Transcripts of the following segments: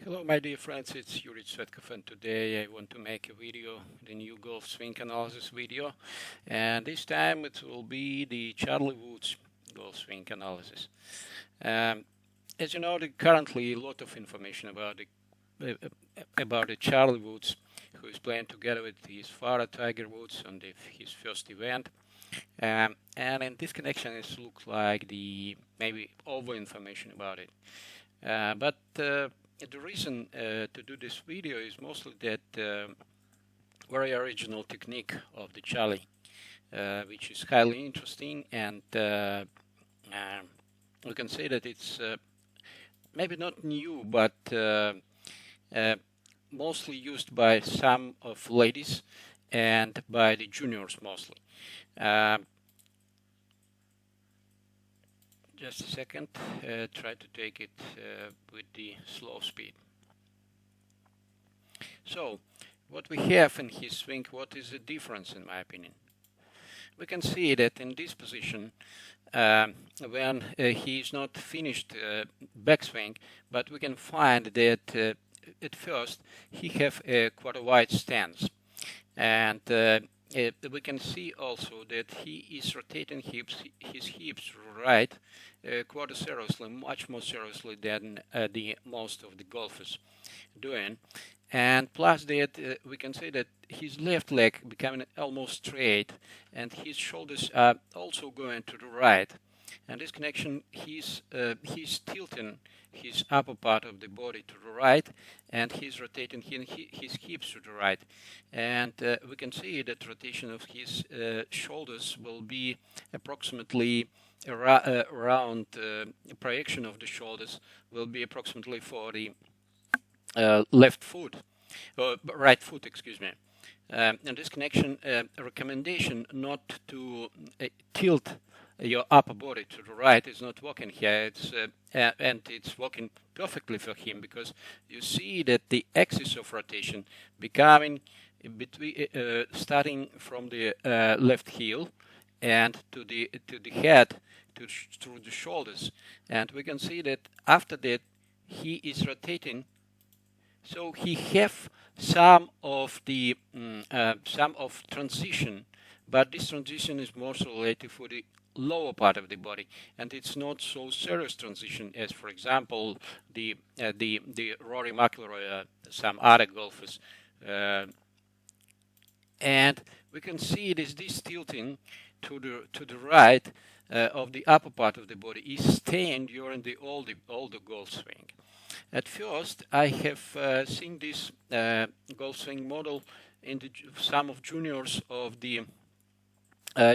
Hello my dear friends, it's Yuri Tsvetkov, and today I want to make a video, the new golf swing analysis video, and this time it will be the Charlie Woods golf swing analysis. Um, as you know, currently a lot of information about the Charlie Woods, who is playing together with his father Tiger Woods on his first event. And in this connection, it looks like the maybe over information about it. But the reason to do this video is mostly that very original technique of the Charlie, which is highly interesting, and we can say that it's maybe not new, but uh, mostly used by some of ladies and by the juniors mostly. Uh, just a second, try to take it with the slow speed. So, what we have in his swing, what is the difference in my opinion? We can see that in this position, when he is not finished backswing, but we can find that at first he have quite a wide stance, and we can see also that he is rotating his hips right quite seriously, much more seriously than the most of the golfers doing. And plus that, we can say that his left leg becoming almost straight, and his shoulders are also going to the right. And this connection, he's tilting his upper part of the body to the right, and he's rotating his hips to the right. And we can see that rotation of his shoulders will be approximately around projection of the shoulders will be approximately for the left foot, right foot, excuse me. And this connection, recommendation not to tilt your upper body to the right is not working here. And it's working perfectly for him, because you see that the axis of rotation becoming between starting from the left heel and to the head through the shoulders, and we can see that after that he is rotating. So he have some of transition, but this transition is more so related for the lower part of the body, and it's not so serious transition as, for example, the Rory McIlroy, some other golfers, and we can see this tilting to the right of the upper part of the body is staying during the older golf swing. At first, I have seen this golf swing model in some of juniors of the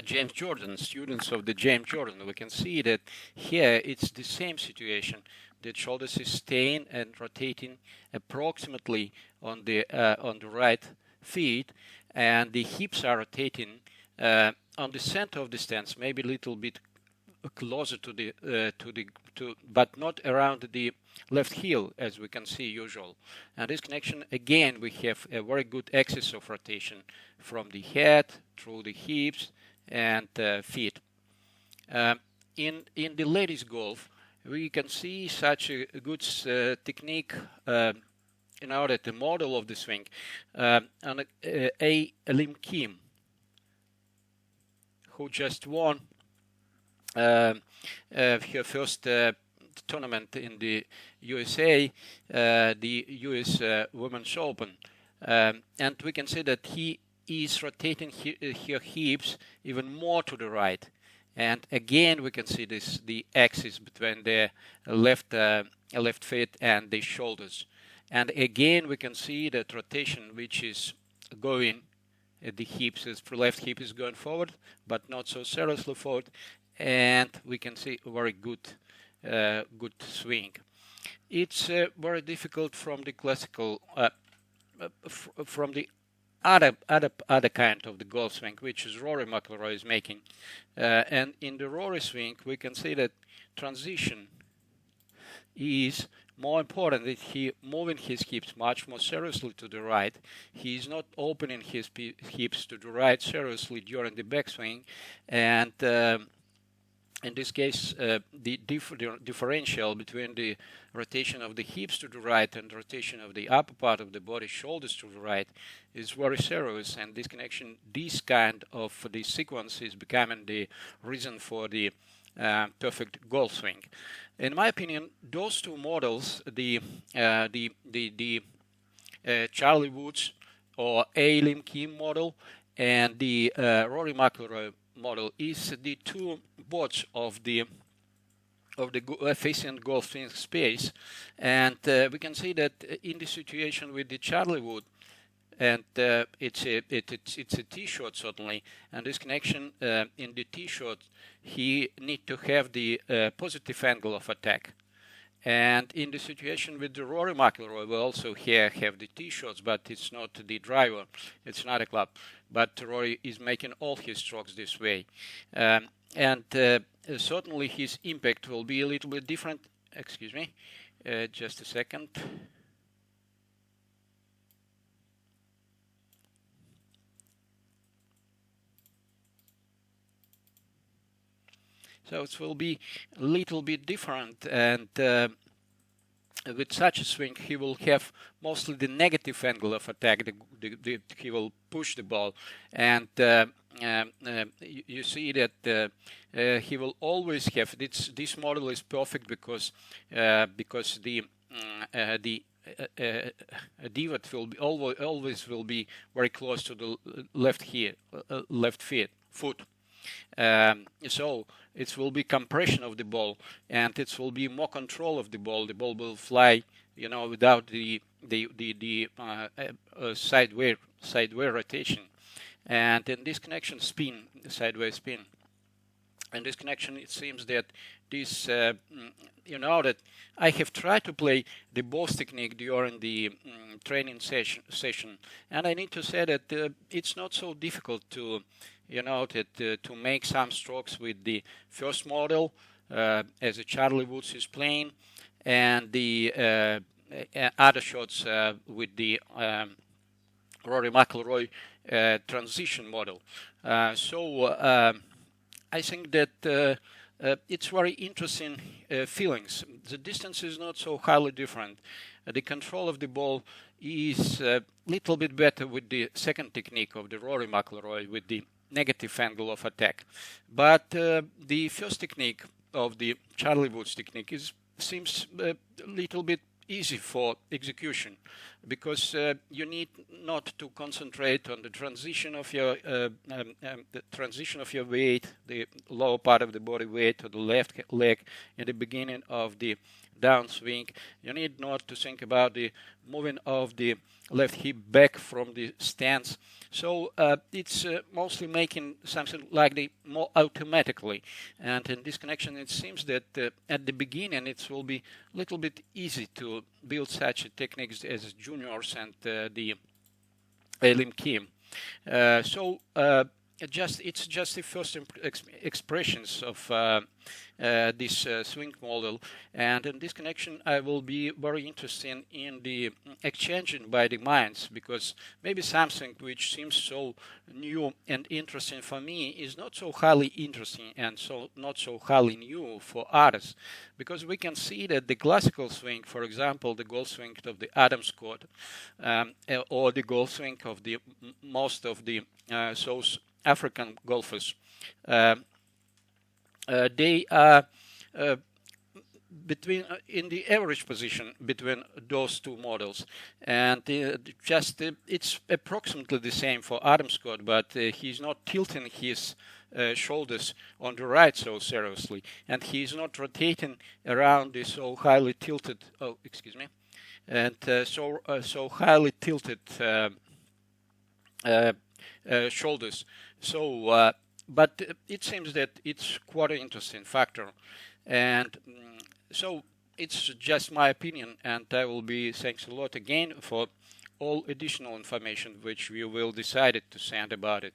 James Jordan, students of the James Jordan. We can see that here it's the same situation. The shoulders is staying and rotating approximately on the right feet, and the hips are rotating on the center of the stance, maybe a little bit closer but not around the left heel, as we can see usual. And this connection, again, we have a very good axis of rotation from the head through the hips and feet. In the ladies golf, we can see such a good technique in order the model of the swing, and Lim Kim, who just won her first tournament in the USA, the US Women's Open, and we can see that he is rotating her hips even more to the right, and again we can see the axis between the left foot and the shoulders, and again we can see that rotation which is going the hips, the left hip is going forward, but not so seriously forward, and we can see a very good swing. It's very difficult from the classical, from the other kind of the golf swing, which is Rory McIlroy is making. And in the Rory swing, we can see that transition is more important, that he moving his hips much more seriously to the right. He is not opening his hips to the right seriously during the backswing, and In this case, the differential between the rotation of the hips to the right and rotation of the upper part of the body, shoulders to the right, is very serious. And this connection, this kind of the sequence is becoming the reason for the perfect golf swing. In my opinion, those two models, the Charlie Woods or A. Lim Kim model and the Rory McIlroy model, is the two bots of the efficient golf swing space. And we can see that in the situation with the Charlie Wood, and it's a tee shot certainly, and this connection in the tee shot, he need to have the positive angle of attack. And in the situation with the Rory McIlroy, we also here have the tee shots, but it's not the driver, it's not a club. But Rory is making all his strokes this way. And certainly his impact will be a little bit different. Excuse me, just a second. So it will be a little bit different, and with such a swing, he will have mostly the negative angle of attack. He will push the ball, and you see that he will always have this model is perfect because the divot will be always will be very close to the left foot. So it will be compression of the ball, and it will be more control of the ball. The ball will fly, without the sideways rotation. And in this connection, sideways spin. In this connection, it seems that this, that I have tried to play the Bose technique during the training session, and I need to say that it's not so difficult to to make some strokes with the first model as a Charlie Woods is playing, and the other shots with the Rory McIlroy transition model. So I think that it's very interesting feelings. The distance is not so highly different. The control of the ball is a little bit better with the second technique of the Rory McIlroy with the negative angle of attack. But the first technique of the Charlie Woods technique seems a little bit easy for execution, because you need not to concentrate on the transition of your weight, the lower part of the body weight to the left leg in the beginning of the downswing. You need not to think about the moving of the left hip back from the stance. So it's mostly making something like the more automatically. And in this connection, it seems that at the beginning it will be a little bit easy to build such techniques as juniors and the A. Lim Kim. It's just the first expressions of this swing model, and in this connection I will be very interested in the exchanging by the minds, because maybe something which seems so new and interesting for me is not so highly interesting and so not so highly new for others, because we can see that the classical swing, for example, the golf swing of the Adam Scott, or the golf swing of the most of the South African golfers, they are between in the average position between those two models, and it's approximately the same for Adam Scott, but he's not tilting his shoulders on the right so seriously, and he's not rotating around the so highly tilted. Oh, excuse me, and so highly tilted shoulders. So, but it seems that it's quite an interesting factor, and so it's just my opinion, and I will be thanks a lot again for all additional information which you will decide to send about it.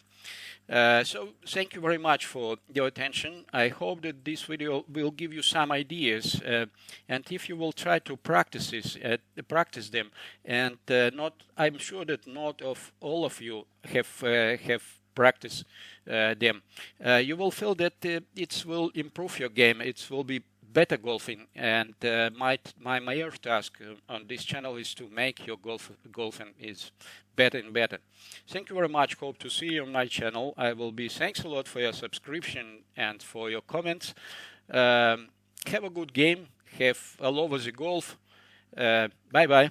So thank you very much for your attention. I hope that this video will give you some ideas, and if you will try to practice them, and I'm sure that not of all of you have practice them. You will feel that it will improve your game. It will be better golfing, and my major task on this channel is to make your golfing is better and better. Thank you very much. Hope to see you on my channel. I will be thanks a lot for your subscription and for your comments. Have a good game. Have a love of the golf. Bye bye.